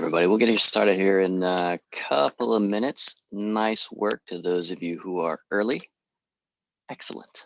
everybody. We'll get started here in a couple of minutes. Nice work to those of you who are early. Excellent.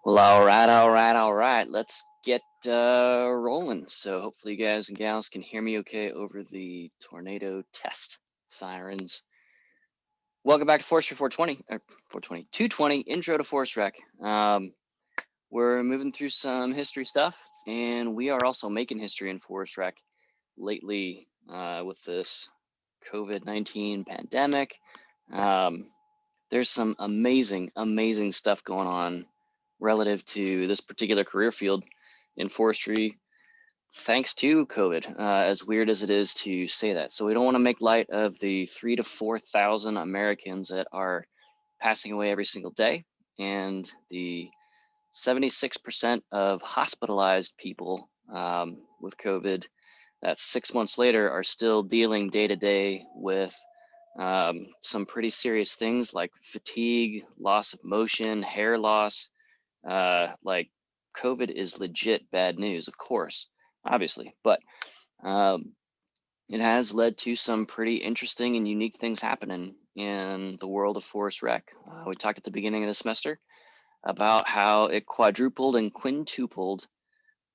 Well, all right. Let's get rolling. So hopefully you guys and gals can hear me okay over the tornado test sirens. Welcome back to Forestry 420, or 420, 220, Intro to Forest Rec. We're moving through some history stuff, and we are also making history in Forest Rec lately with this COVID-19 pandemic. There's some amazing stuff going on relative to this particular career field in forestry, thanks to COVID, as weird as it is to say that. So we don't want to make light of the 3,000 to 4,000 Americans that are passing away every single day, and the 76% of hospitalized people with COVID that 6 months later are still dealing day to day with some pretty serious things like fatigue, loss of motion, hair loss. Like COVID is legit bad news, of course, obviously, but it has led to some pretty interesting and unique things happening in the world of forest rec. We talked at the beginning of the semester about how it quadrupled and quintupled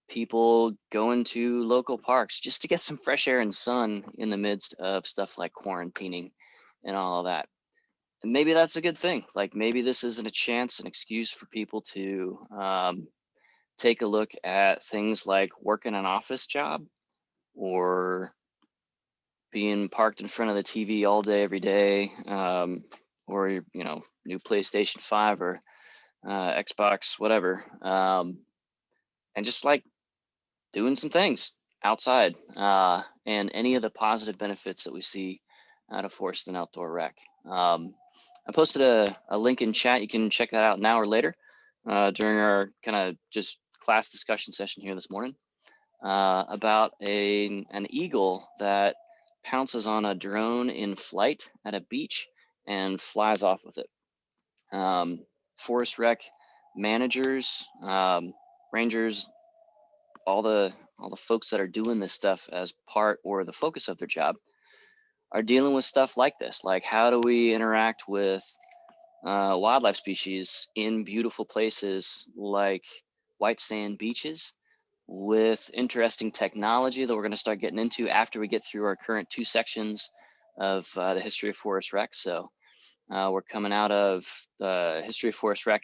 people going to local parks just to get some fresh air and sun in the midst of stuff like quarantining and all of that. And maybe that's a good thing. Like maybe this isn't a chance, an excuse for people to take a look at things like working an office job or being parked in front of the TV all day, every day, or, you know, new PlayStation 5 or Xbox, whatever. And just like doing some things outside and any of the positive benefits that we see out of forest and outdoor rec. I posted a link in chat. You can check that out now or later during our kind of just class discussion session here this morning about an eagle that pounces on a drone in flight at a beach and flies off with it. Forest rec managers, rangers, all the folks that are doing this stuff as part or the focus of their job are dealing with stuff like this. Like, how do we interact with wildlife species in beautiful places like white sand beaches with interesting technology that we're going to start getting into after we get through our current 2 sections of the history of forest rec. So we're coming out of the history of forest rec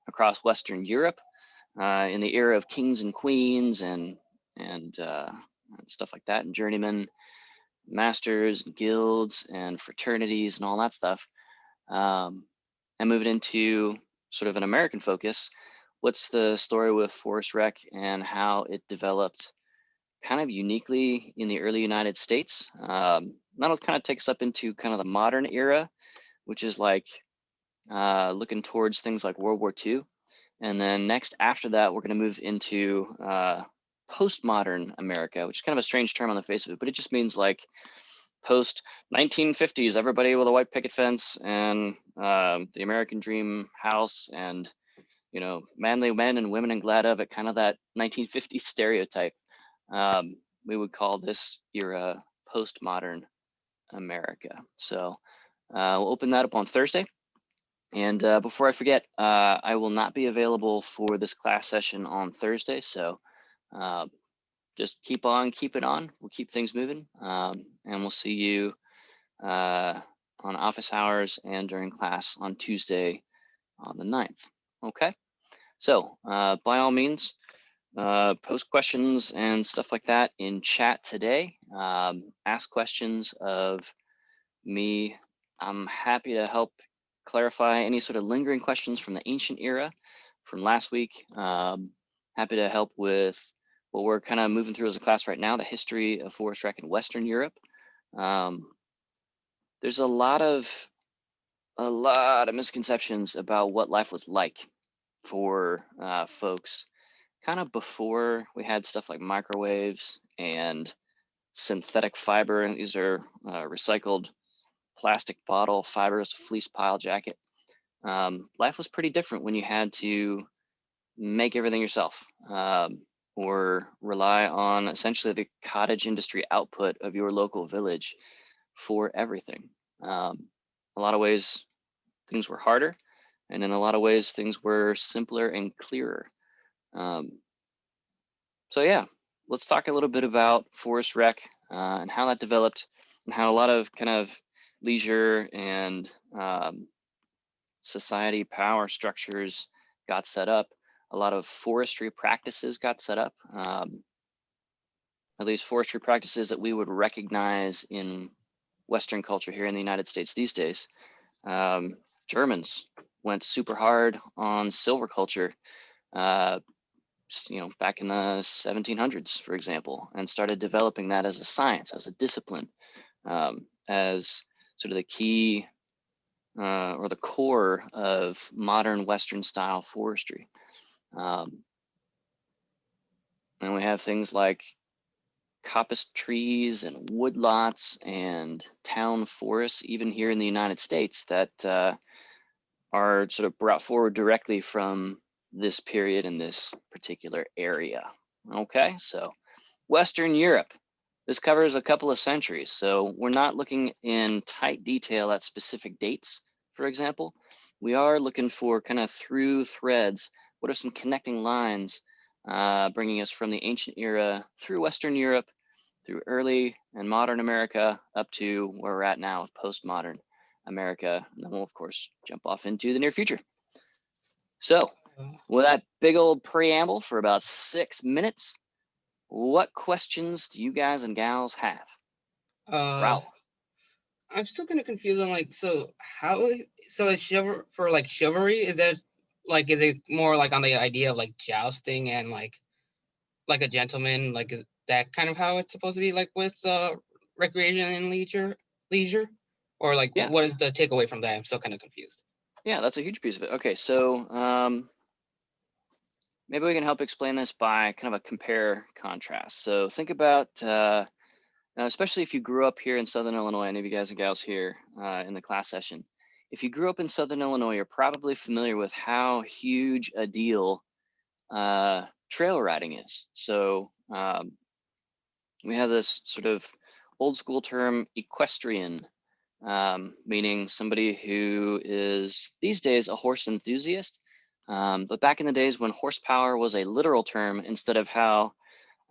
across Western Europe in the era of kings and queens and stuff like that, and journeymen, masters, guilds, and fraternities, and all that stuff. and moving into sort of an American focus, what's the story with Forest Rec and how it developed kind of uniquely in the early United States? That'll kind of take us up into kind of the modern era, which is like looking towards things like World War II. And then next after that, we're going to move into postmodern America, which is kind of a strange term on the face of it, but it just means like post 1950s, everybody with a white picket fence and the American dream house and, you know, manly men and women and glad of it, kind of that 1950s stereotype. We would call this era postmodern America. So we'll open that up on Thursday. And before I forget, I will not be available for this class session on Thursday. So just keep on keeping on. We'll keep things moving. And we'll see you on office hours and during class on Tuesday on the 9th. Okay. So by all means, post questions and stuff like that in chat today. Ask questions of me. I'm happy to help clarify any sort of lingering questions from the ancient era from last week. Happy to help with what we're kind of moving through as a class right now, the history of Forest Rec in Western Europe. There's a lot of misconceptions about what life was like for folks kind of before we had stuff like microwaves and synthetic fiber. And these are recycled plastic bottle fibers, fleece pile jacket. Life was pretty different when you had to make everything yourself or rely on essentially the cottage industry output of your local village for everything. A lot of ways things were harder, and in a lot of ways things were simpler and clearer. So yeah, let's talk a little bit about Forest Rec and how that developed and how a lot of kind of leisure and society power structures got set up. A lot of forestry practices got set up, at least forestry practices that we would recognize in Western culture here in the United States these days. Germans went super hard on silviculture, you know, back in the 1700s, for example, and started developing that as a science, as a discipline, as sort of the key or the core of modern Western style forestry. And we have things like coppice trees and woodlots and town forests, even here in the United States, that are sort of brought forward directly from this period in this particular area. Okay, so Western Europe. This covers a couple of centuries, so we're not looking in tight detail at specific dates, for example. We are looking for kind of through threads. What are some connecting lines bringing us from the ancient era through Western Europe, through early and modern America, up to where we're at now with postmodern America. And then we'll, of course, jump off into the near future. So with that big old preamble for about 6 minutes, what questions do you guys and gals have? Raul. I'm still kind of confused on like, so is chivalry, is that like, is it more like on the idea of like jousting and like a gentleman, like is that kind of how it's supposed to be like with recreation and leisure, or like Yeah, what is the takeaway from that? I'm still kind of confused. yeah, that's a huge piece of it. Okay, so maybe we can help explain this by kind of a compare contrast. So think about, now especially if you grew up here in Southern Illinois, any of you guys and gals here in the class session, if you grew up in Southern Illinois, you're probably familiar with how huge a deal trail riding is. So we have this sort of old school term equestrian, meaning somebody who is these days a horse enthusiast. But back in the days when horsepower was a literal term instead of how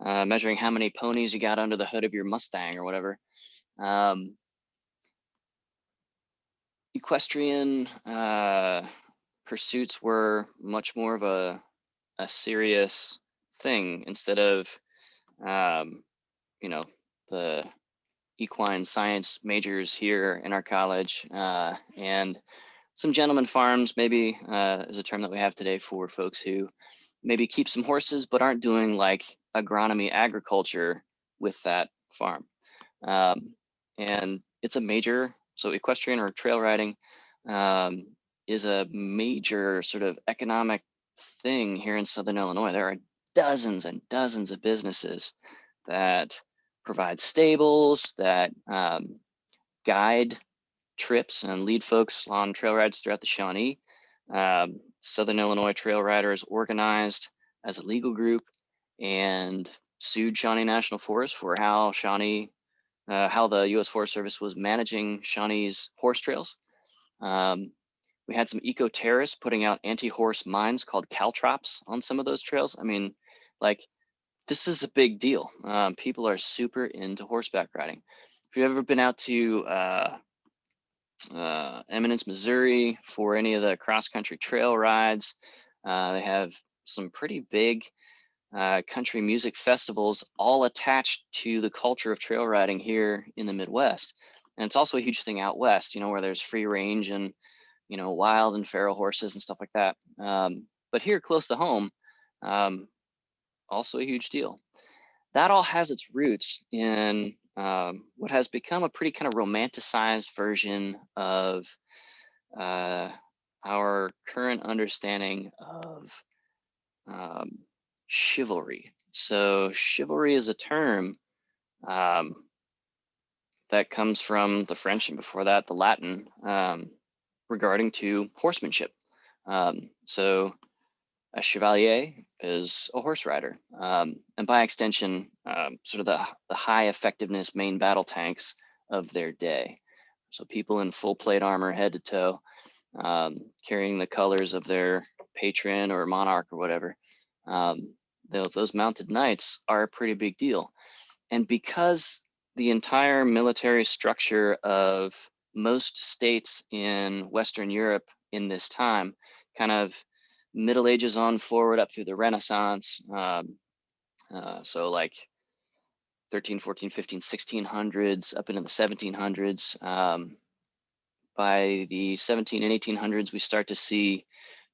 measuring how many ponies you got under the hood of your Mustang or whatever. Equestrian pursuits were much more of a serious thing instead of, you know, the equine science majors here in our college and some gentleman farms, maybe is a term that we have today for folks who maybe keep some horses but aren't doing like agronomy agriculture with that farm. And it's a major, so equestrian or trail riding is a major sort of economic thing here in Southern Illinois. There are dozens and dozens of businesses that provide stables, that guide trips and lead folks on trail rides throughout the Shawnee. Southern Illinois Trail Riders organized as a legal group and sued Shawnee National Forest for how the U.S. Forest Service was managing Shawnee's horse trails. We had some eco-terrorists putting out anti-horse mines called caltrops on some of those trails. I mean, like, this is a big deal. People are super into horseback riding. If you've ever been out to Eminence, Missouri for any of the cross-country trail rides, they have some pretty big country music festivals all attached to the culture of trail riding here in the Midwest. And it's also a huge thing out west, where there's free range and, wild and feral horses and stuff like that. But here close to home, also a huge deal. That all has its roots in what has become a pretty kind of romanticized version of our current understanding of chivalry. So chivalry is a term that comes from the French and before that the Latin regarding to horsemanship. So a chevalier is a horse rider, and by extension, sort of the high effectiveness main battle tanks of their day. So people in full plate armor, head to toe, carrying the colors of their patron or monarch or whatever. Those mounted knights are a pretty big deal. And because the entire military structure of most states in Western Europe in this time, kind of Middle Ages on forward up through the Renaissance, so like 13, 14, 15, 1600s up into the 1700s. By the 17 and 1800s, we start to see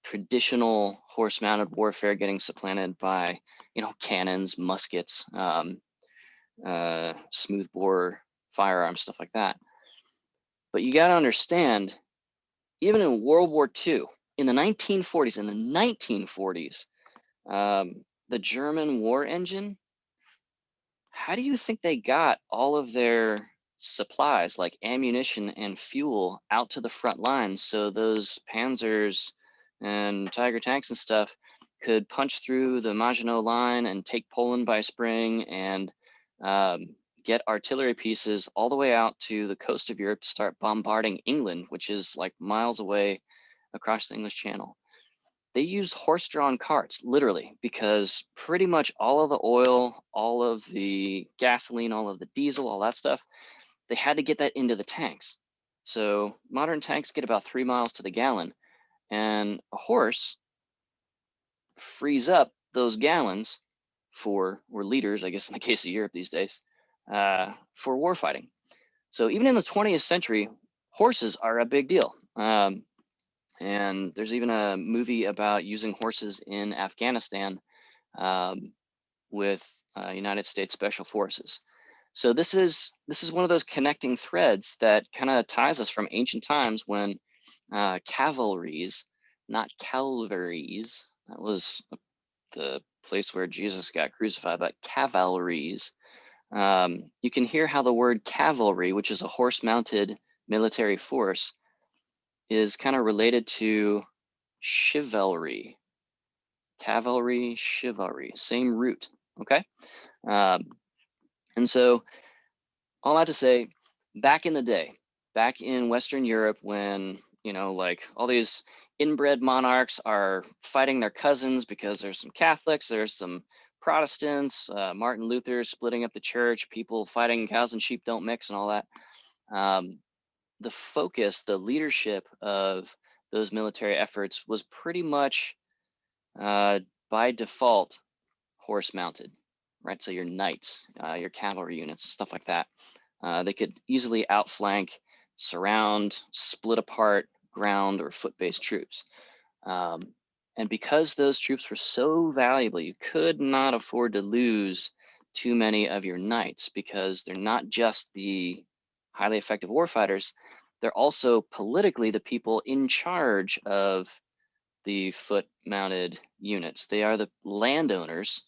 traditional horse-mounted warfare getting supplanted by, cannons, muskets, smoothbore firearms, stuff like that. But you got to understand, even in World War II, in the 1940s, the German war engine, how do you think they got all of their supplies like ammunition and fuel out to the front lines so those Panzers and Tiger tanks and stuff could punch through the Maginot Line and take Poland by spring and get artillery pieces all the way out to the coast of Europe to start bombarding England, which is like miles away across the English Channel? They used horse-drawn carts, literally, because pretty much all of the oil, all of the gasoline, all of the diesel, all that stuff, they had to get that into the tanks. So modern tanks get about 3 miles to the gallon, and a horse frees up those gallons or liters, I guess in the case of Europe these days, for warfighting. So even in the 20th century, horses are a big deal. And there's even a movie about using horses in Afghanistan with United States Special Forces. So this is one of those connecting threads that kind of ties us from ancient times when cavalries, not calvaries, that was the place where Jesus got crucified, but cavalries. You can hear how the word cavalry, which is a horse-mounted military force, is kind of related to chivalry. Cavalry, chivalry, same root, okay? And so all that to say, back in the day, back in Western Europe, when, like all these inbred monarchs are fighting their cousins because there's some Catholics, there's some Protestants, Martin Luther splitting up the church, people fighting cows and sheep don't mix and all that. The focus, the leadership of those military efforts was pretty much by default horse mounted, right? So your knights, your cavalry units, stuff like that. They could easily outflank, surround, split apart ground or foot-based troops. And because those troops were so valuable, you could not afford to lose too many of your knights, because they're not just the highly effective warfighters, they're also politically the people in charge of the foot-mounted units. They are the landowners,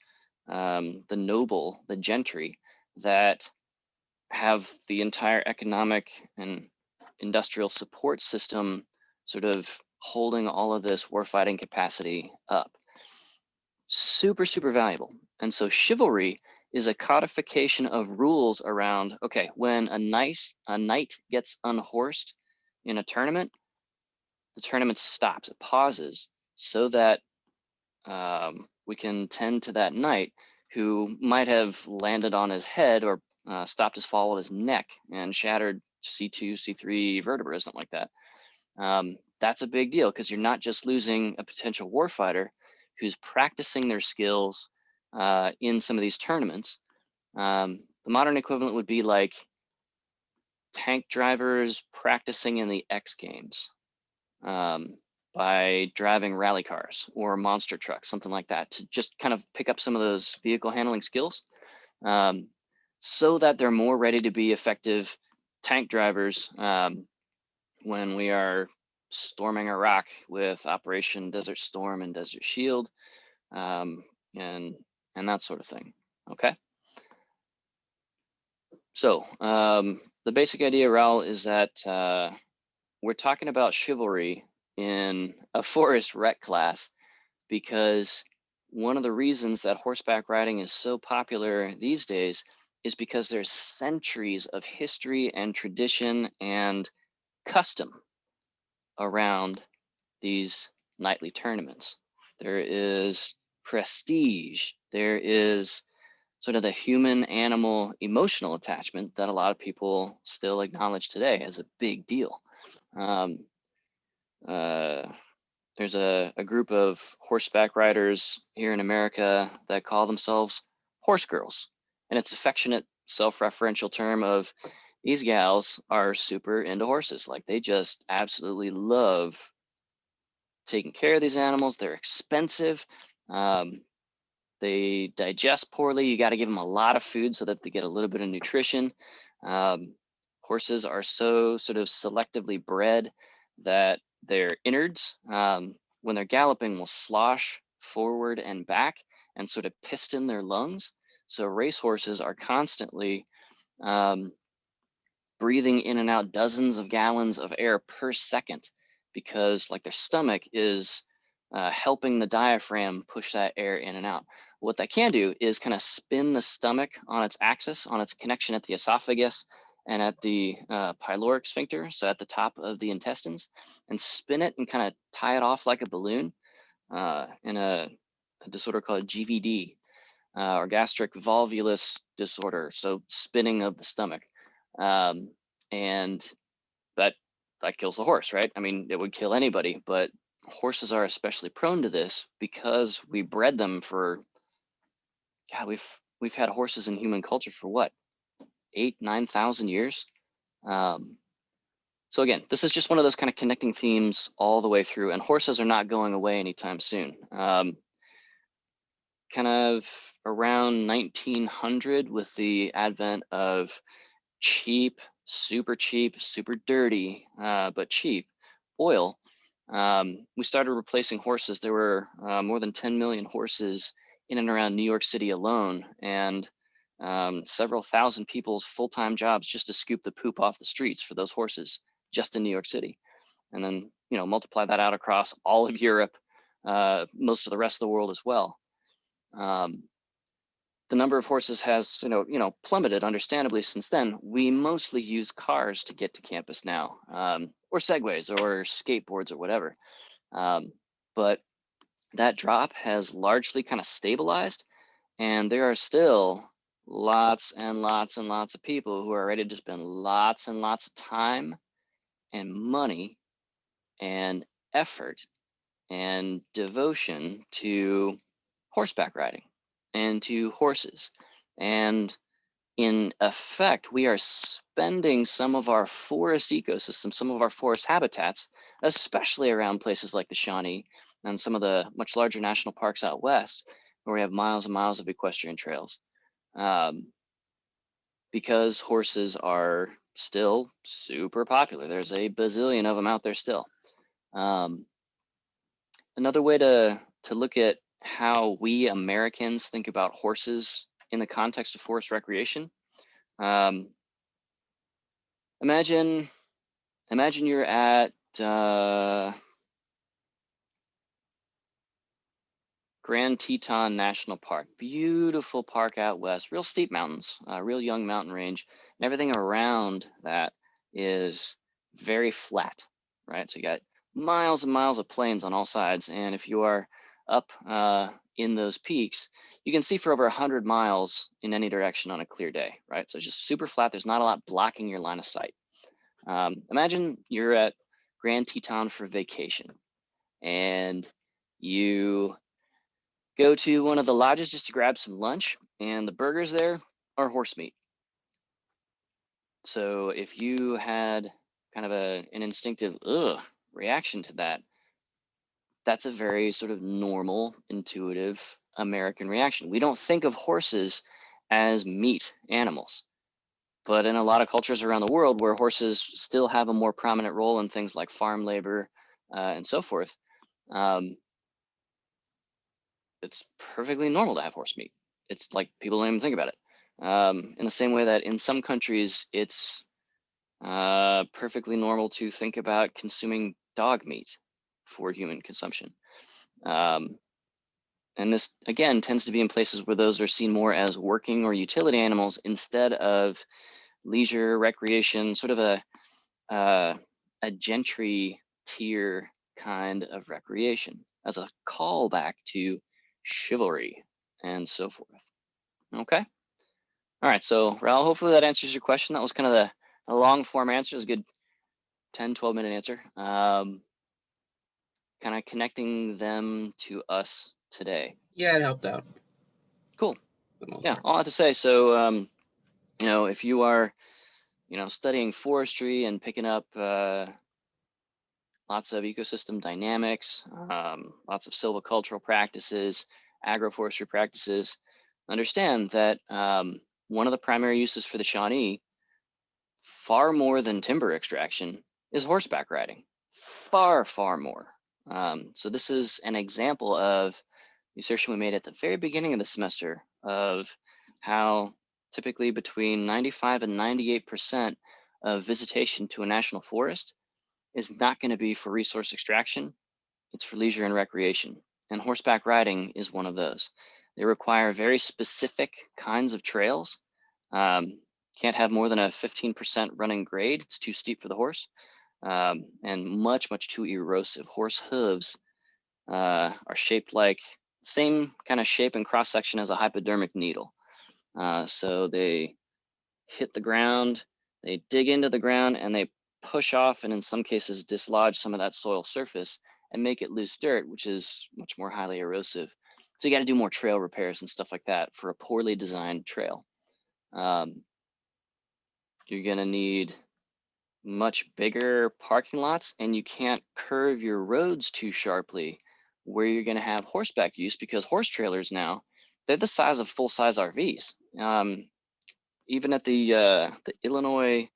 the noble, the gentry, that have the entire economic and industrial support system sort of holding all of this warfighting capacity up. Super, super valuable. And so chivalry is a codification of rules around, okay, when a knight gets unhorsed in a tournament, the tournament stops, it pauses, so that we can tend to that knight who might have landed on his head or stopped his fall with his neck and shattered C2, C3 vertebrae, something like that. That's a big deal, because you're not just losing a potential warfighter who's practicing their skills in some of these tournaments. The modern equivalent would be like tank drivers practicing in the X Games. By driving rally cars or monster trucks, something like that, to just kind of pick up some of those vehicle handling skills, so that they're more ready to be effective tank drivers when we are storming Iraq with Operation Desert Storm and Desert Shield, and that sort of thing. Okay. So the basic idea, Raul, is that we're talking about chivalry in a forest rec class, because one of the reasons that horseback riding is so popular these days is because there's centuries of history and tradition and custom around these knightly tournaments. There is prestige, there is sort of the human animal emotional attachment that a lot of people still acknowledge today as a big deal. There's a group of horseback riders here in America that call themselves horse girls. And it's affectionate, self-referential term of, these gals are super into horses. Like, they just absolutely love taking care of these animals. They're expensive. They digest poorly. You got to give them a lot of food so that they get a little bit of nutrition. Horses are so sort of selectively bred that their innards, when they're galloping, will slosh forward and back and sort of piston their lungs. So race horses are constantly breathing in and out dozens of gallons of air per second, because like their stomach is helping the diaphragm push that air in and out. What that can do is kind of spin the stomach on its axis, on its connection at the esophagus and at the pyloric sphincter, so at the top of the intestines, and spin it and kind of tie it off like a balloon in a disorder called GVD, or gastric volvulus disorder, so spinning of the stomach. And that kills the horse, right? I mean, it would kill anybody, but horses are especially prone to this because we bred them for, God, we've had horses in human culture for what, 8,000-9,000 years. So again, this is just one of those kind of connecting themes all the way through, and horses are not going away anytime soon. Kind of around 1900, with the advent of cheap, super dirty, but cheap oil, we started replacing horses. There were more than 10 million horses in and around New York City alone, and several thousand people's full-time jobs just to scoop the poop off the streets for those horses, just in New York City. And then, multiply that out across all of Europe, most of the rest of the world as well. The number of horses has, plummeted understandably since then. We mostly use cars to get to campus now, or segways or skateboards or whatever. But that drop has largely kind of stabilized, and there are still lots and lots and lots of people who are ready to spend lots and lots of time and money and effort and devotion to horseback riding and to horses. And in effect, we are spending some of our forest ecosystems, some of our forest habitats, especially around places like the Shawnee and some of the much larger national parks out west, where we have miles and miles of equestrian trails. Um, because horses are still super popular. There's a bazillion of them out there still. Um, Another way to look at how we Americans think about horses in the context of forest recreation. Um, imagine you're at Grand Teton National Park, beautiful park out west, real steep mountains, real young mountain range, and everything around that is very flat, right? So you got miles and miles of plains on all sides, and if you are up in those peaks, you can see for over 100 miles in any direction on a clear day, right? So it's just super flat. There's not a lot blocking your line of sight. Imagine you're at Grand Teton for vacation, and you go to one of the lodges just to grab some lunch, and the burgers there are horse meat. So if you had kind of an instinctive reaction to that, that's a very sort of normal, intuitive American reaction. We don't think of horses as meat animals, but in a lot of cultures around the world where horses still have a more prominent role in things like farm labor and so forth, um, it's perfectly normal to have horse meat. It's like people don't even think about it. In the same way that in some countries, it's perfectly normal to think about consuming dog meat for human consumption. Um, and this, again, tends to be in places where those are seen more as working or utility animals instead of leisure, recreation, sort of a gentry tier kind of recreation as a callback to chivalry and so forth. Okay. All right. So Raul, hopefully that answers your question. That was kind of a long form answer. It was a good 10, 12-minute answer. Kind of connecting them to us today. Yeah, it helped out. Cool. For the most Yeah. part. All I have to say. So, if you are, studying forestry and picking up lots of ecosystem dynamics, lots of silvicultural practices, agroforestry practices, understand that one of the primary uses for the Shawnee, far more than timber extraction, is horseback riding. Far, far more. So this is an example of the assertion we made at the very beginning of the semester of how typically between 95 and 98% of visitation to a national forest is not going to be for resource extraction, it's for leisure and recreation. And horseback riding is one of those. They require very specific kinds of trails. Can't have more than a 15% running grade. It's too steep for the horse. And much, much too erosive. Horse hooves are shaped like same kind of shape and cross section as a hypodermic needle. So they hit the ground, they dig into the ground, and they push off and in some cases dislodge some of that soil surface and make it loose dirt, which is much more highly erosive. So you got to do more trail repairs and stuff like that for a poorly designed trail. You're going to need much bigger parking lots, and you can't curve your roads too sharply where you're going to have horseback use, because horse trailers now, they're the size of full-size RVs. Even at the Illinois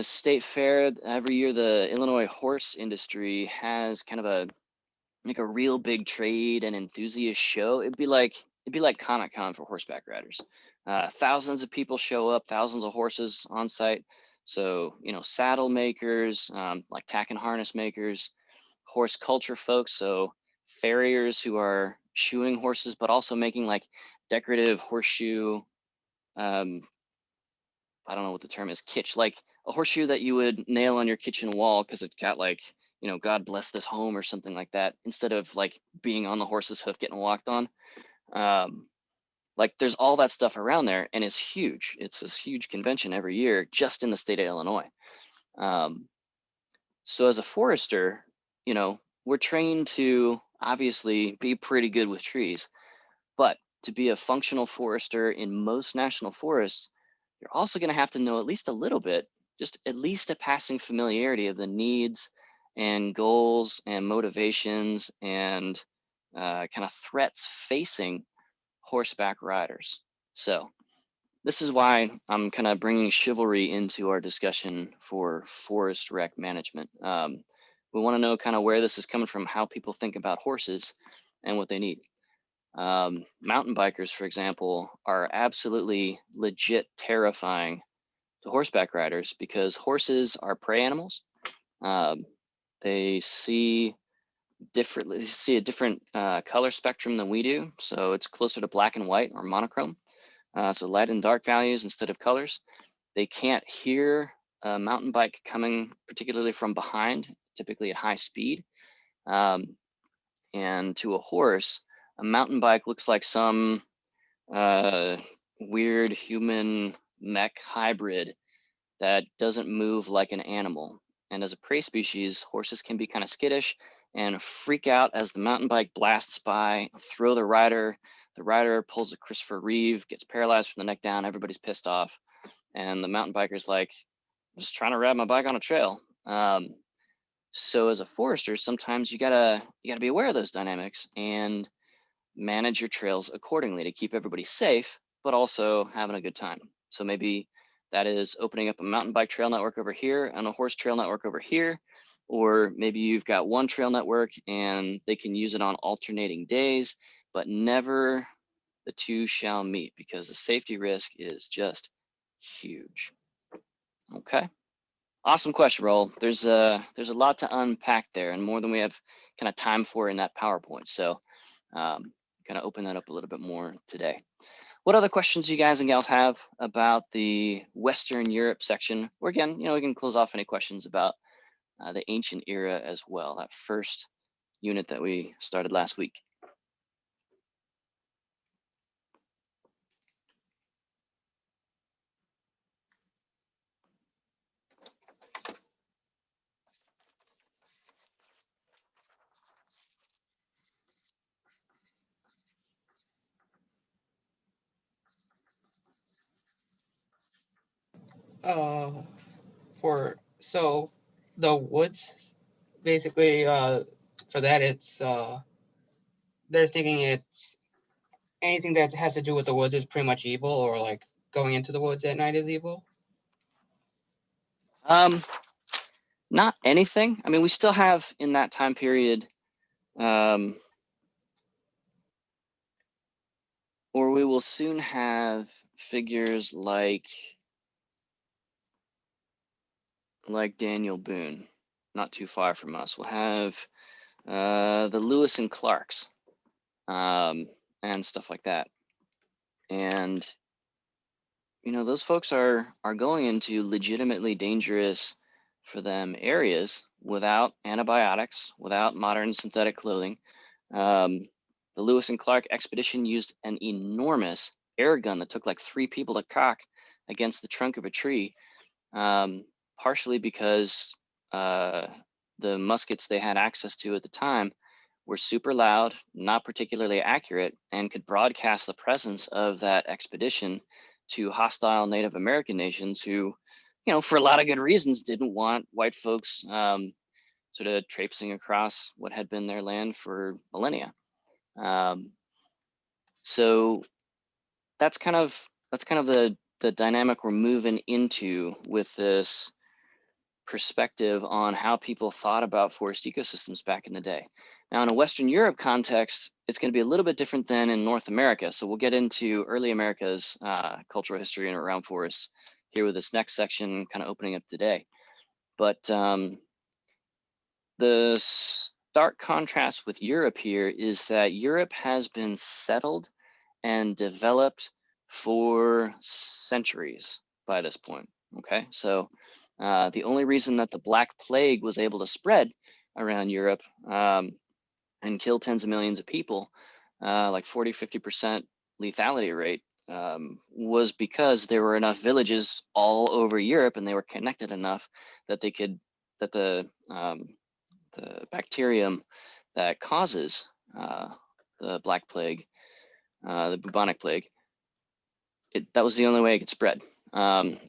State Fair every year, the Illinois horse industry has kind of a real big trade and enthusiast show. It'd be like Comic-Con for horseback riders. Thousands of people show up, thousands of horses on site. So, saddle makers, like tack and harness makers, horse culture folks, so farriers who are shoeing horses, but also making like decorative horseshoe, I don't know what the term is, kitsch, like a horseshoe that you would nail on your kitchen wall because it got like, God bless this home or something like that, instead of like being on the horse's hoof getting walked on. Like there's all that stuff around there, and it's huge. It's this huge convention every year just in the state of Illinois. So as a forester, we're trained to obviously be pretty good with trees, but to be a functional forester in most national forests, you're also going to have to know at least a little bit, just at least a passing familiarity of the needs and goals and motivations and kind of threats facing horseback riders. So this is why I'm kind of bringing chivalry into our discussion for forest rec management. We want to know kind of where this is coming from, how people think about horses and what they need. Mountain bikers, for example, are absolutely legit terrifying to horseback riders because horses are prey animals. They see differently, they see a different color spectrum than we do. So it's closer to black and white or monochrome. So light and dark values instead of colors. They can't hear a mountain bike coming particularly from behind, typically at high speed. And to a horse, a mountain bike looks like some weird human mech hybrid that doesn't move like an animal. And as a prey species, horses can be kind of skittish and freak out as the mountain bike blasts by, throw the rider pulls a Christopher Reeve, gets paralyzed from the neck down, everybody's pissed off. And the mountain biker's like, I'm just trying to ride my bike on a trail. So as a forester, sometimes you gotta be aware of those dynamics and manage your trails accordingly to keep everybody safe, but also having a good time. So maybe that is opening up a mountain bike trail network over here and a horse trail network over here. Or maybe you've got one trail network and they can use it on alternating days, but never the two shall meet because the safety risk is just huge. Okay. Awesome question, Roll. There's a lot to unpack there and more than we have kind of time for in that PowerPoint. So kind of open that up a little bit more today. What other questions you guys and gals have about the Western Europe section? Or again, we can close off any questions about the ancient era as well, that first unit that we started last week. So the woods, basically, for that it's they're thinking it's anything that has to do with the woods is pretty much evil, or like going into the woods at night is evil. Not anything. I mean, we still have in that time period, or we will soon have figures like Daniel Boone, not too far from us. We'll have the Lewis and Clarks and stuff like that. And those folks are going into legitimately dangerous for them areas without antibiotics, without modern synthetic clothing. The Lewis and Clark expedition used an enormous air gun that took like 3 people to cock against the trunk of a tree, partially because the muskets they had access to at the time were super loud, not particularly accurate, and could broadcast the presence of that expedition to hostile Native American nations who, for a lot of good reasons, didn't want white folks sort of traipsing across what had been their land for millennia. So that's kind of the dynamic we're moving into with this perspective on how people thought about forest ecosystems back in the day. Now, in a Western Europe context, it's going to be a little bit different than in North America. So we'll get into early America's cultural history and around forests here with this next section kind of opening up today. But the stark contrast with Europe here is that Europe has been settled and developed for centuries by this point. Okay, so the only reason that the Black Plague was able to spread around Europe and kill tens of millions of people, like 40–50% lethality rate, was because there were enough villages all over Europe and they were connected enough that they could, that the bacterium that causes the Black Plague the bubonic plague. That was the only way it could spread.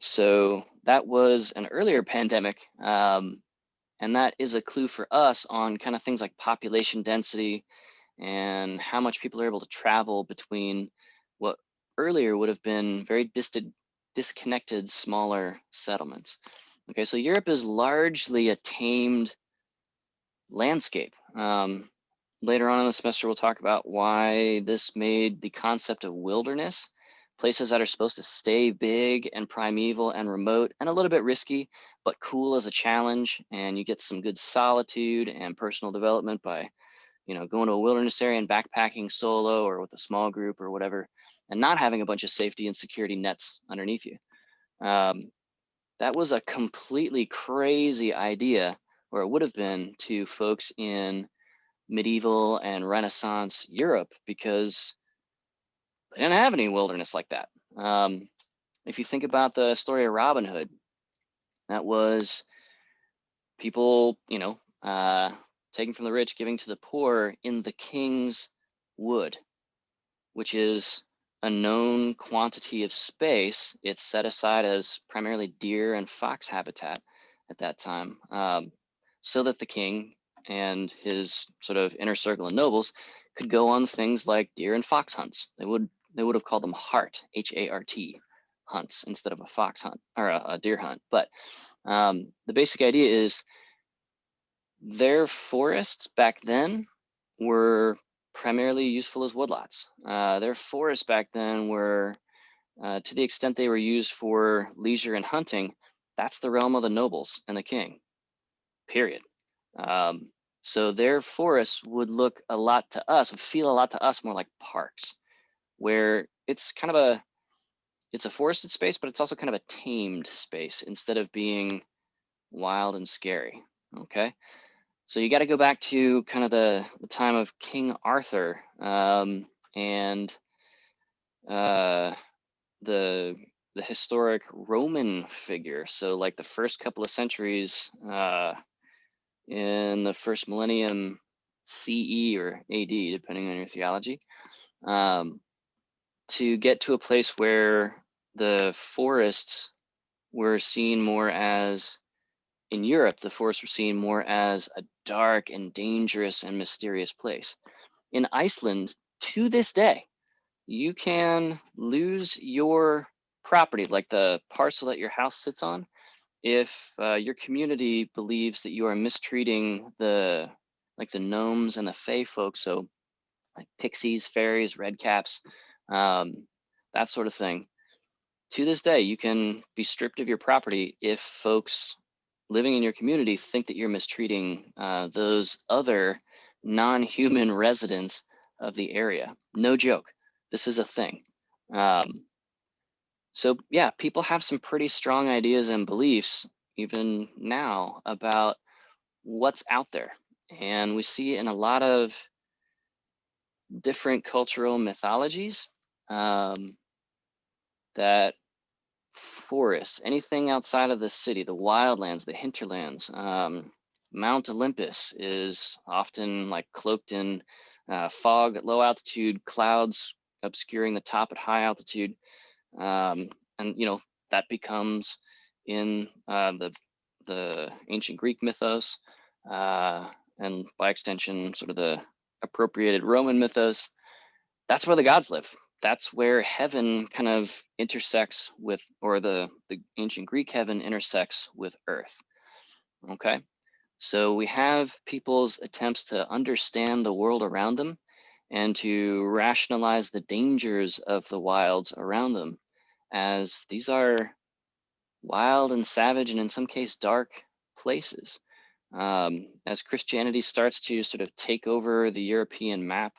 So that was an earlier pandemic, and that is a clue for us on kind of things like population density and how much people are able to travel between what earlier would have been very disconnected, smaller settlements. Okay, so Europe is largely a tamed landscape. Later on in the semester, we'll talk about why this made the concept of wilderness, places that are supposed to stay big and primeval and remote and a little bit risky, but cool as a challenge. And you get some good solitude and personal development by, going to a wilderness area and backpacking solo or with a small group or whatever, and not having a bunch of safety and security nets underneath you. That was a completely crazy idea, or it would have been to folks in medieval and Renaissance Europe, because they didn't have any wilderness like that. If you think about the story of Robin Hood, that was people, taking from the rich, giving to the poor in the king's wood, which is a known quantity of space. It's set aside as primarily deer and fox habitat at that time, so that the king and his sort of inner circle of nobles could go on things like deer and fox hunts. They would have called them hart, H-A-R-T, hunts instead of a fox hunt or a deer hunt. But the basic idea is their forests back then were primarily useful as woodlots. Their forests back then were, to the extent they were used for leisure and hunting, that's the realm of the nobles and the king, period. So their forests would look a lot to us, would feel a lot to us more like parks, where it's kind of it's a forested space, but it's also kind of a tamed space instead of being wild and scary, okay? So you got to go back to kind of the time of King Arthur, and the historic Roman figure. So like the first couple of centuries in the first millennium CE or AD, depending on your theology, to get to a place where the forests were seen more as, in Europe, the forests were seen more as a dark and dangerous and mysterious place. In Iceland, to this day, you can lose your property, like the parcel that your house sits on, if your community believes that you are mistreating the gnomes and the fae folks, so like pixies, fairies, redcaps, that sort of thing. To this day, you can be stripped of your property if folks living in your community think that you're mistreating those other non-human residents of the area. No joke. This is a thing. So yeah, people have some pretty strong ideas and beliefs even now about what's out there. And we see in a lot of different cultural mythologies that forests, anything outside of the city, the wildlands, the hinterlands, Mount Olympus is often like cloaked in fog at low altitude, clouds obscuring the top at high altitude. And that becomes in the ancient Greek mythos, and by extension, sort of the appropriated Roman mythos. That's where the gods live. That's where heaven kind of intersects with, or the ancient Greek heaven intersects with earth. Okay, so we have people's attempts to understand the world around them and to rationalize the dangers of the wilds around them, as these are wild and savage and in some case dark places. As Christianity starts to sort of take over the European map,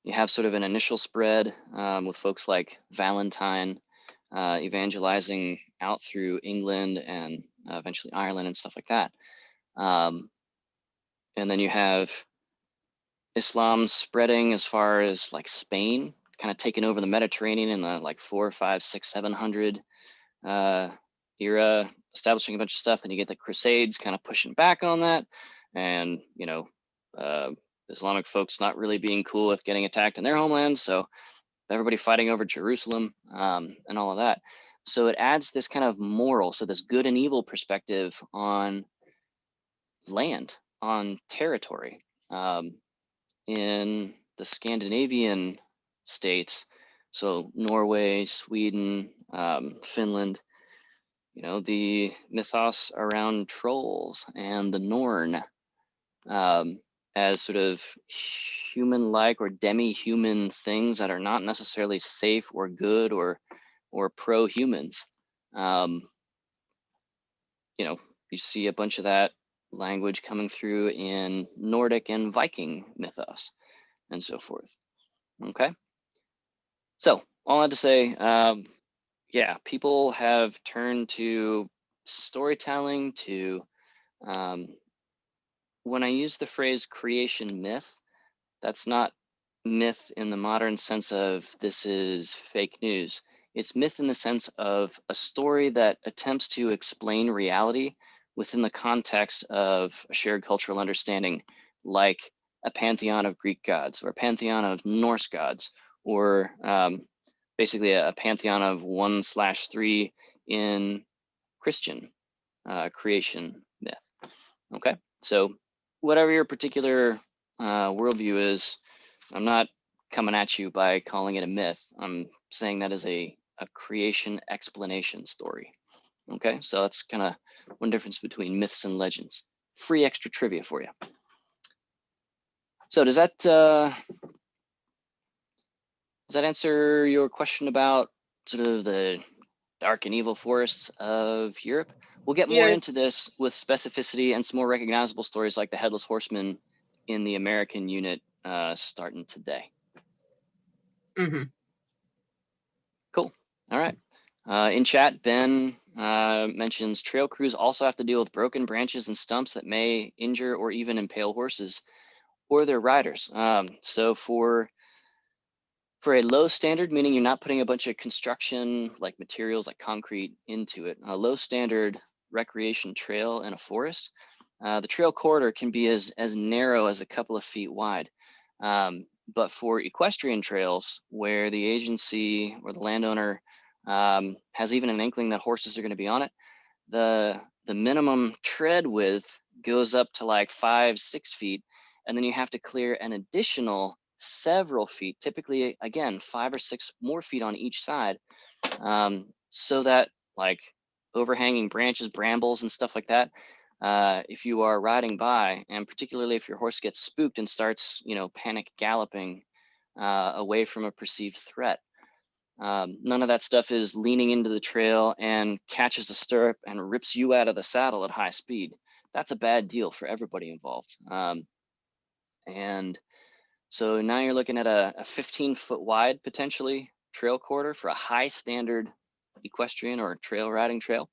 you have sort of an initial spread with folks like Valentine evangelizing out through England and eventually Ireland and stuff like that. And then you have Islam spreading as far as like Spain, kind of taking over the Mediterranean in the like 400, 500, 600, 700 era, establishing a bunch of stuff. Then you get the Crusades kind of pushing back on that, and Islamic folks not really being cool with getting attacked in their homeland, so everybody fighting over Jerusalem, and all of that. So it adds this kind of moral, so this good and evil perspective on land, on territory. In the Scandinavian states, so Norway, Sweden, Finland, you know, the mythos around trolls and the Norn, as sort of human-like or demi-human things that are not necessarily safe or good or pro-humans. You know, you see a bunch of that language coming through in Nordic and Viking mythos and so forth. Okay. So all I had to say, yeah, people have turned to storytelling to, when I use the phrase creation myth, that's not myth in the modern sense of this is fake news. It's myth in the sense of a story that attempts to explain reality within the context of a shared cultural understanding, like a pantheon of Greek gods or a pantheon of Norse gods, or basically a pantheon of 1/3 in Christian creation myth. Okay, so whatever your particular worldview is, I'm not coming at you by calling it a myth. I'm saying that is a creation explanation story. Okay, so that's kind of one difference between myths and legends. Free extra trivia for you. So does that answer your question about sort of the dark and evil forests of Europe? We'll get more Yeah. into this with specificity and some more recognizable stories like the Headless Horseman in the American unit starting today. Mm-hmm. Cool. All right. In chat, Ben mentions trail crews also have to deal with broken branches and stumps that may injure or even impale horses or their riders. So for a low standard, meaning you're not putting a bunch of construction like materials like concrete into it, a low standard recreation trail in a forest, the trail corridor can be as narrow as a couple of feet wide. But for equestrian trails, where the agency or the landowner has even an inkling that horses are going to be on it, the minimum tread width goes up to like 5-6 feet, and then you have to clear an additional several feet, typically again 5 or 6 more feet on each side, so that like overhanging branches, brambles, and stuff like that, if you are riding by, and particularly if your horse gets spooked and starts, you know, panic galloping away from a perceived threat, none of that stuff is leaning into the trail and catches a stirrup and rips you out of the saddle at high speed. That's a bad deal for everybody involved. And so now you're looking at a 15-foot wide, potentially, trail corridor for a high standard equestrian or trail riding trail.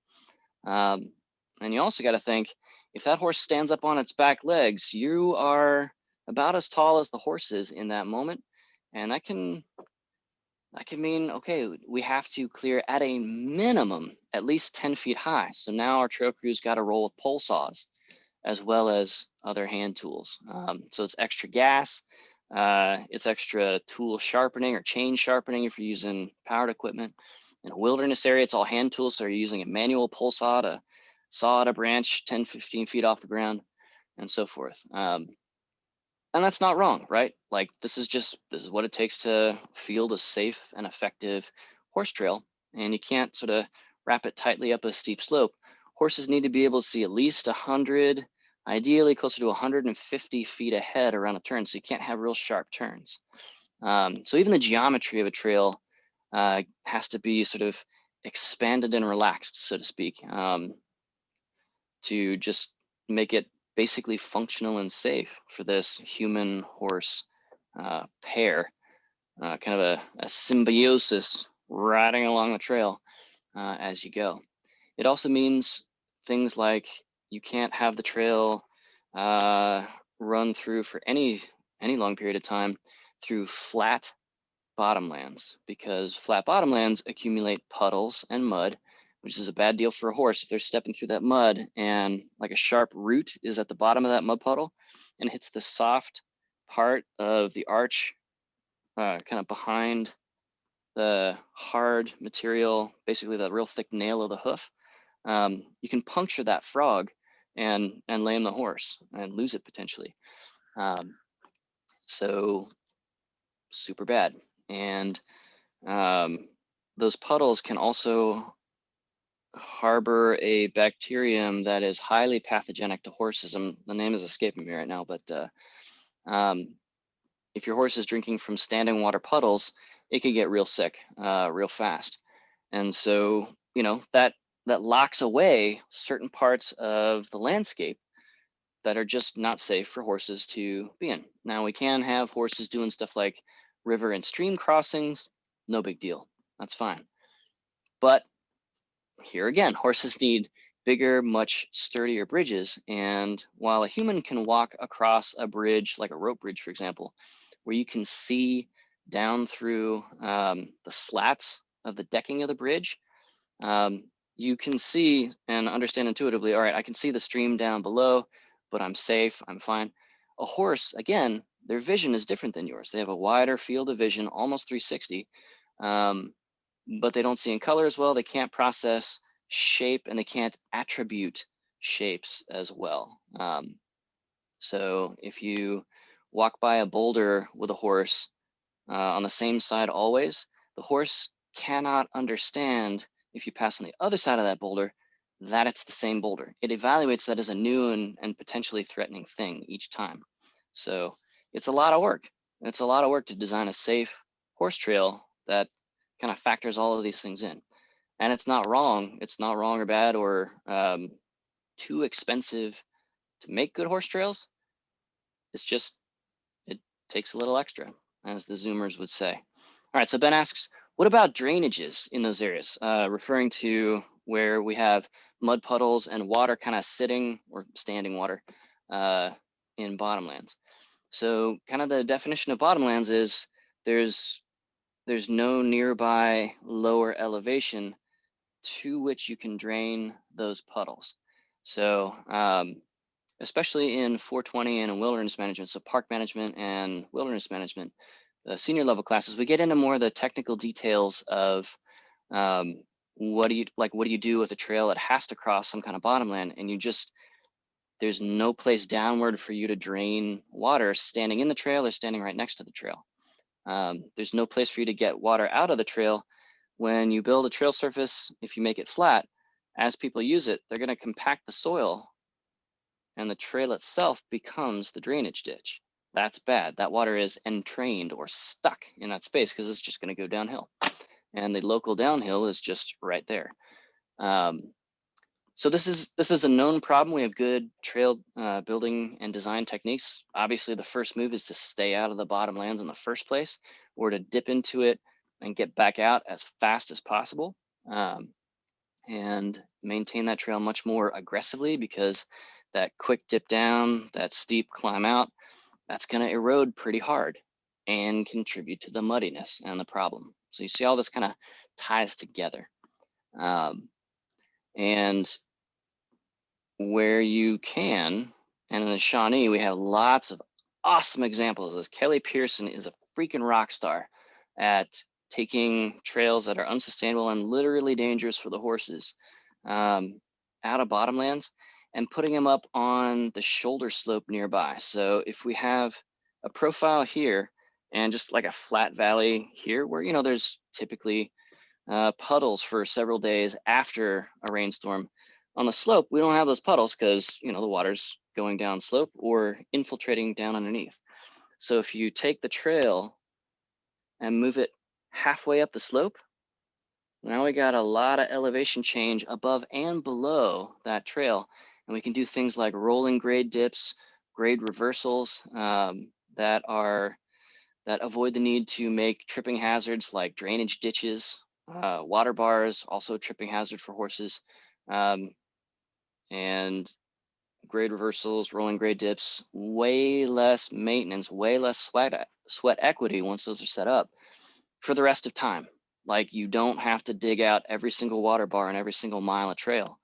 And you also got to think, if that horse stands up on its back legs, you are about as tall as the horse is in that moment. And that can mean, okay, we have to clear at a minimum at least 10 feet high. So now our trail crews got to roll with pole saws as well as other hand tools. So it's extra gas, it's extra tool sharpening or chain sharpening if you're using powered equipment. In a wilderness area, it's all hand tools. So you're using a manual pole saw to saw at a branch 10, 15 feet off the ground and so forth. And that's not wrong, right? Like this is what it takes to field a safe and effective horse trail. And you can't sort of wrap it tightly up a steep slope. Horses need to be able to see at least 100, ideally closer to 150 feet ahead around a turn. So you can't have real sharp turns. So even the geometry of a trail has to be sort of expanded and relaxed, so to speak, to just make it basically functional and safe for this human horse pair, kind of a symbiosis riding along the trail as you go. It also means things like you can't have the trail run through for any long period of time through flat bottomlands, because flat bottomlands accumulate puddles and mud, which is a bad deal for a horse if they're stepping through that mud and like a sharp root is at the bottom of that mud puddle and hits the soft part of the arch, kind of behind the hard material, basically the real thick nail of the hoof, you can puncture that frog and lame the horse and lose it potentially. So super bad. And those puddles can also harbor a bacterium that is highly pathogenic to horses. The name is escaping me right now, but if your horse is drinking from standing water puddles, it can get real sick real fast. And so, that locks away certain parts of the landscape that are just not safe for horses to be in. Now, we can have horses doing stuff like river and stream crossings, no big deal, that's fine. But here again, horses need bigger, much sturdier bridges. And while a human can walk across a bridge, like a rope bridge, for example, where you can see down through the slats of the decking of the bridge, you can see and understand intuitively, all right, I can see the stream down below, but I'm safe, I'm fine. A horse, again, their vision is different than yours. They have a wider field of vision, almost 360, but they don't see in color as well. They can't process shape and they can't attribute shapes as well. So if you walk by a boulder with a horse on the same side always, the horse cannot understand if you pass on the other side of that boulder that it's the same boulder. It evaluates that as a new and potentially threatening thing each time. So it's a lot of work. It's a lot of work to design a safe horse trail that kind of factors all of these things in. And it's not wrong. It's not wrong or bad or too expensive to make good horse trails. It's just, it takes a little extra, as the Zoomers would say. All right, so Ben asks, what about drainages in those areas? Referring to where we have mud puddles and water kind of sitting or standing water in bottomlands. So kind of the definition of bottomlands is there's no nearby lower elevation to which you can drain those puddles. So especially in 420 and in wilderness management, so park management and wilderness management, the senior level classes, we get into more of the technical details of what do you do with a trail that has to cross some kind of bottomland, and there's no place downward for you to drain water standing in the trail or standing right next to the trail. There's no place for you to get water out of the trail. When you build a trail surface, if you make it flat, as people use it, they're going to compact the soil and the trail itself becomes the drainage ditch. That's bad. That water is entrained or stuck in that space because it's just going to go downhill. And the local downhill is just right there. So this is a known problem. We have good trail building and design techniques. Obviously, the first move is to stay out of the bottomlands in the first place, or to dip into it and get back out as fast as possible, and maintain that trail much more aggressively, because that quick dip down, that steep climb out, that's going to erode pretty hard and contribute to the muddiness and the problem. So you see all this kind of ties together. And where you can, and in the Shawnee, we have lots of awesome examples. As Kelly Pearson is a freaking rock star at taking trails that are unsustainable and literally dangerous for the horses out of bottomlands and putting them up on the shoulder slope nearby. So if we have a profile here and just like a flat valley here where, there's typically puddles for several days after a rainstorm, on the slope, we don't have those puddles because, the water's going down slope or infiltrating down underneath. So if you take the trail and move it halfway up the slope, now we got a lot of elevation change above and below that trail. And we can do things like rolling grade dips, grade reversals that avoid the need to make tripping hazards like drainage ditches, water bars, also a tripping hazard for horses. And grade reversals, rolling grade dips, way less maintenance, way less sweat equity once those are set up for the rest of time. Like, you don't have to dig out every single water bar and every single mile of trail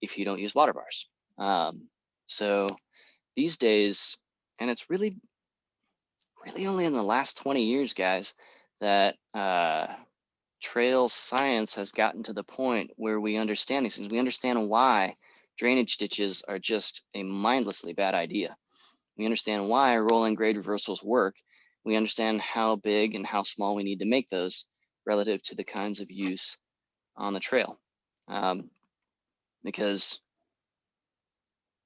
if you don't use water bars. So these days, and it's really really only in the last 20 years, guys, that trail science has gotten to the point where we understand these things. We understand why drainage ditches are just a mindlessly bad idea. We understand why rolling grade reversals work. We understand how big and how small we need to make those relative to the kinds of use on the trail. Because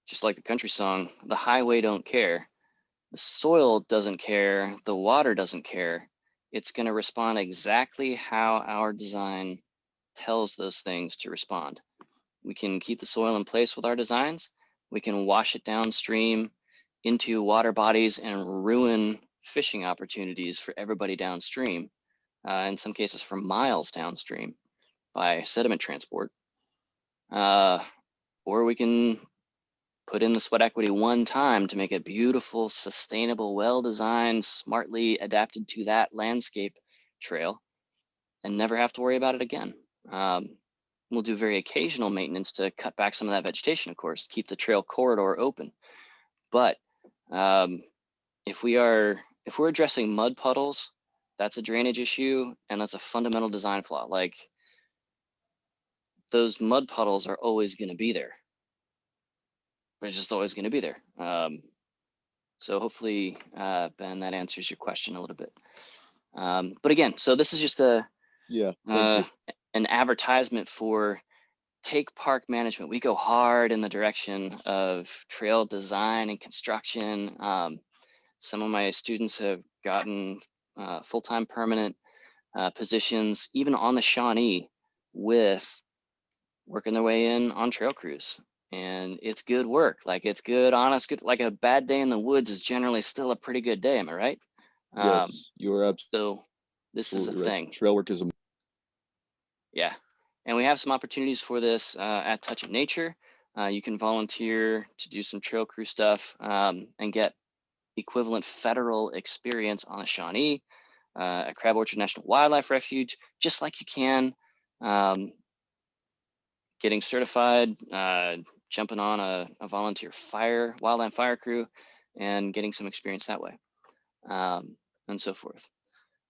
just like the country song, the highway don't care, the soil doesn't care, the water doesn't care. It's going to respond exactly how our design tells those things to respond. We can keep the soil in place with our designs. We can wash it downstream into water bodies and ruin fishing opportunities for everybody downstream, in some cases for miles downstream by sediment transport. Or we can put in the sweat equity one time to make a beautiful, sustainable, well-designed, smartly adapted to that landscape trail and never have to worry about it again. We'll do very occasional maintenance to cut back some of that vegetation, of course, keep the trail corridor open. But if we're addressing mud puddles, that's a drainage issue and that's a fundamental design flaw. Like, those mud puddles are always going to be there. They're just always going to be there. So hopefully, Ben, that answers your question a little bit. But again, so this is just an advertisement for Take Park Management. We go hard in the direction of trail design and construction. Some of my students have gotten full-time permanent positions, even on the Shawnee, with working their way in on trail crews. And it's good work. Like, it's good, honest, good. Like, a bad day in the woods is generally still a pretty good day. Am I right? Yes, you're absolutely. So this is a thing. Trail work is a. Yeah. And we have some opportunities for this at Touch of Nature. You can volunteer to do some trail crew stuff and get equivalent federal experience on the Shawnee, at Crab Orchard National Wildlife Refuge, just like you can getting certified, jumping on a volunteer wildland fire crew, and getting some experience that way, and so forth.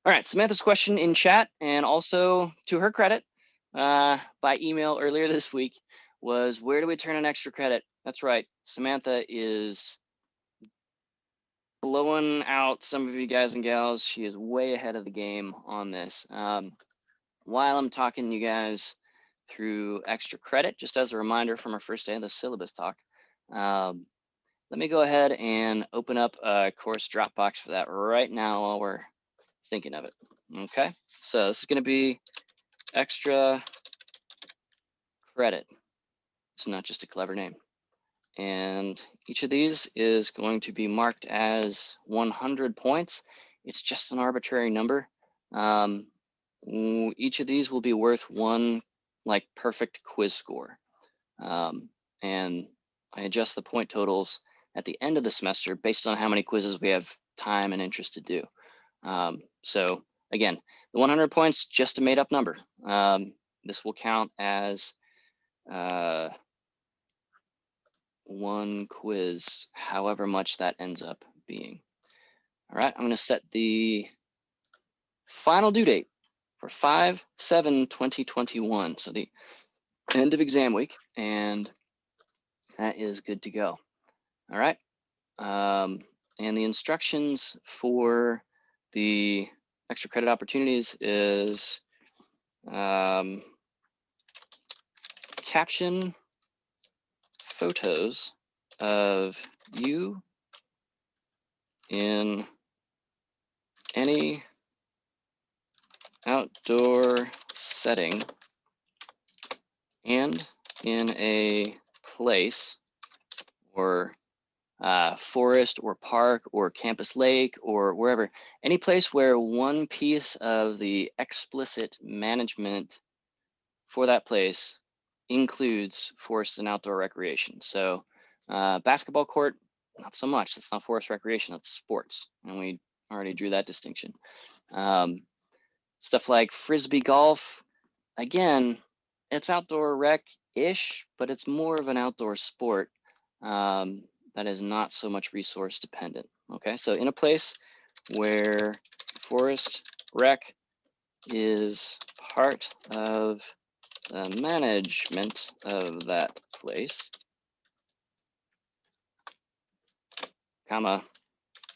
All right, Samantha's question in chat, and also to her credit, by email earlier this week, was where do we turn an extra credit? That's right, Samantha is blowing out some of you guys and gals. She is way ahead of the game on this. While I'm talking to you guys through extra credit, just as a reminder from our first day of the syllabus talk, let me go ahead and open up a course Dropbox for that right now while we're thinking of it. Okay, so this is going to be extra credit. It's not just a clever name. And each of these is going to be marked as 100 points. It's just an arbitrary number. Each of these will be worth one like perfect quiz score. And I adjust the point totals at the end of the semester based on how many quizzes we have time and interest to do. So again, the 100 points, just a made up number. This will count as one quiz, however much that ends up being. All right, I'm going to set the final due date for 5/7/2021. So the end of exam week, and that is good to go. All right. And the instructions for the extra credit opportunities is caption photos of you in any outdoor setting and in a place or forest or park or campus lake or wherever, any place where one piece of the explicit management for that place includes forest and outdoor recreation. So basketball court, not so much. That's not forest recreation, that's sports. And we already drew that distinction. Stuff like Frisbee golf, again, it's outdoor rec-ish, but it's more of an outdoor sport that is not so much resource dependent. Okay, so in a place where Forest Rec is part of the management of that place, comma,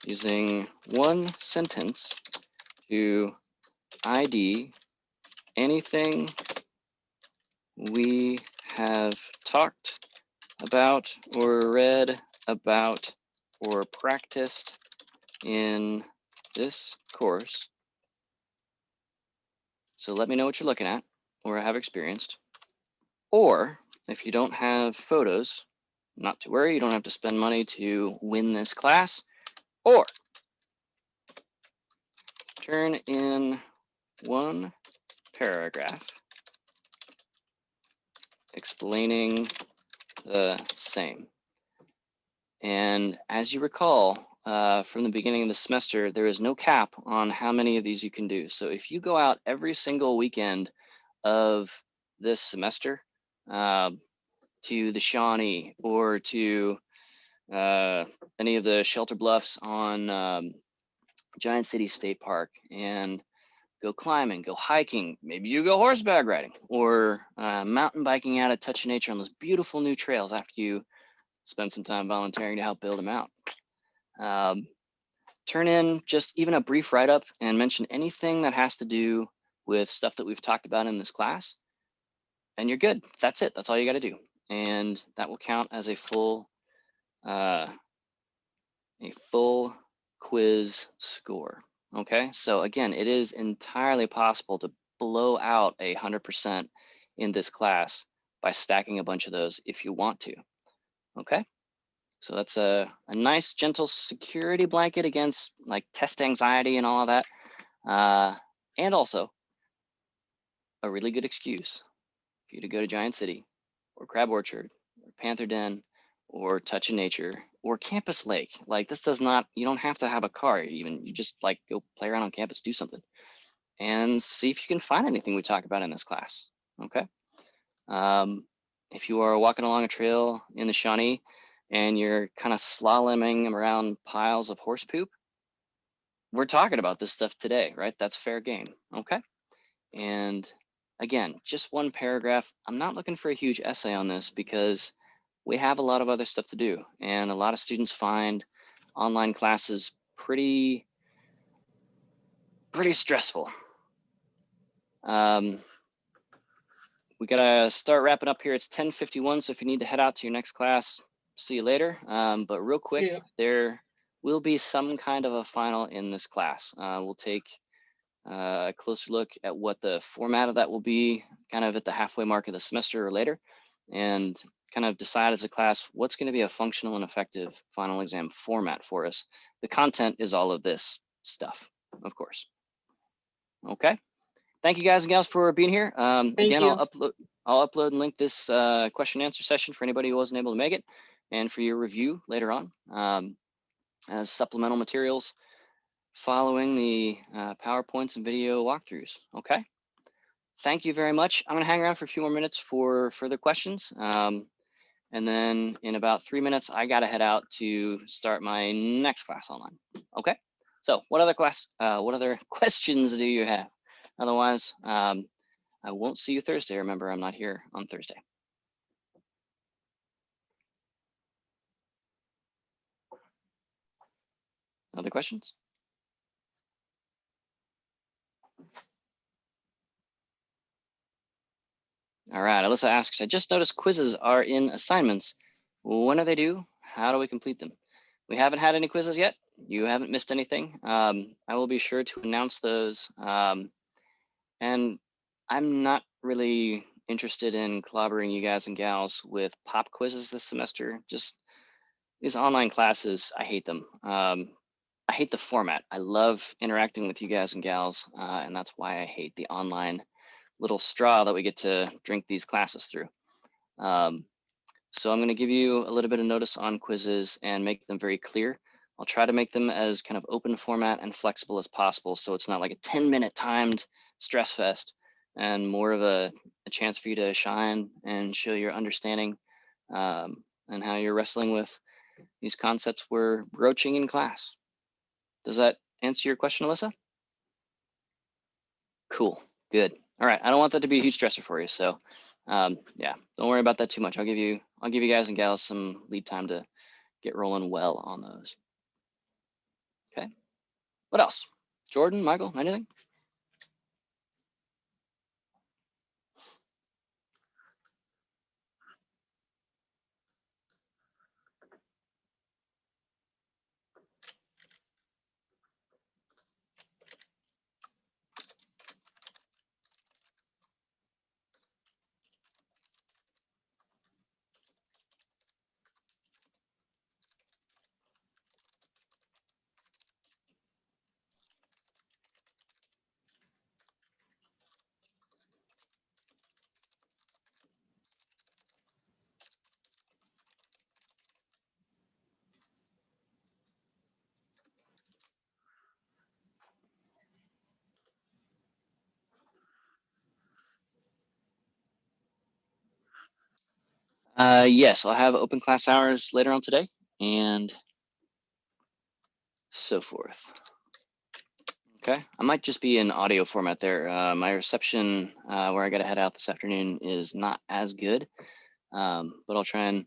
using one sentence to ID anything we have talked about or read about or practiced in this course. So let me know what you're looking at or have experienced. Or if you don't have photos, not to worry, you don't have to spend money to win this class. Or turn in one paragraph explaining the same. And as you recall, from the beginning of the semester, there is no cap on how many of these you can do. So if you go out every single weekend of this semester to the Shawnee or to any of the shelter bluffs on Giant City State Park and go climbing, go hiking, maybe you go horseback riding or mountain biking out at Touch of Nature on those beautiful new trails after you spend some time volunteering to help build them out. Turn in just even a brief write-up and mention anything that has to do with stuff that we've talked about in this class, and you're good. That's it. That's all you got to do, and that will count as a full quiz score. Okay, so again, it is entirely possible to blow out 100% in this class by stacking a bunch of those if you want to. Okay, so that's a nice gentle security blanket against like test anxiety and all of that, and also a really good excuse for you to go to Giant City or Crab Orchard or Panther Den or Touch of Nature or Campus Lake. Like this does not, you don't have to have a car even, you just like go play around on campus, do something and see if you can find anything we talk about in this class, okay? If you are walking along a trail in the Shawnee and you're kind of slaloming around piles of horse poop, we're talking about this stuff today, right? That's fair game, okay? And again, just one paragraph. I'm not looking for a huge essay on this because we have a lot of other stuff to do. And a lot of students find online classes pretty stressful. We gotta start wrapping up here. It's 10:51, so if you need to head out to your next class, see you later. But real quick, there will be some kind of a final in this class. We'll take a closer look at what the format of that will be kind of at the halfway mark of the semester or later, and kind of decide as a class what's going to be a functional and effective final exam format for us. The content is all of this stuff, of course. Okay. Thank you guys and gals for being here. Again, I'll upload and link this question and answer session for anybody who wasn't able to make it and for your review later on as supplemental materials following the PowerPoints and video walkthroughs, okay? Thank you very much. I'm gonna hang around for a few more minutes for further questions. And then in about 3 minutes, I gotta head out to start my next class online, okay? So what other questions do you have? Otherwise, I won't see you Thursday. Remember, I'm not here on Thursday. Other questions? All right, Alyssa asks, I just noticed quizzes are in assignments. When are they due? How do we complete them? We haven't had any quizzes yet. You haven't missed anything. I will be sure to announce those. And I'm not really interested in clobbering you guys and gals with pop quizzes this semester. Just these online classes, I hate them. I hate the format. I love interacting with you guys and gals, and that's why I hate the online little straw that we get to drink these classes through. So I'm going to give you a little bit of notice on quizzes and make them very clear. I'll try to make them as kind of open format and flexible as possible, so it's not like a 10-minute timed stress fest and more of a chance for you to shine and show your understanding and how you're wrestling with these concepts we're broaching in class. Does that answer your question, Alyssa? Cool, good. All right, I don't want that to be a huge stressor for you. So yeah, don't worry about that too much. I'll give you guys and gals some lead time to get rolling well on those. Okay, what else? Jordan, Michael, anything? Yes, I'll have open class hours later on today and so forth. Okay, I might just be in audio format there. My reception where I got to head out this afternoon is not as good, but I'll try and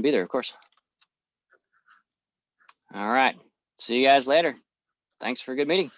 be there, of course. All right, see you guys later. Thanks for a good meeting.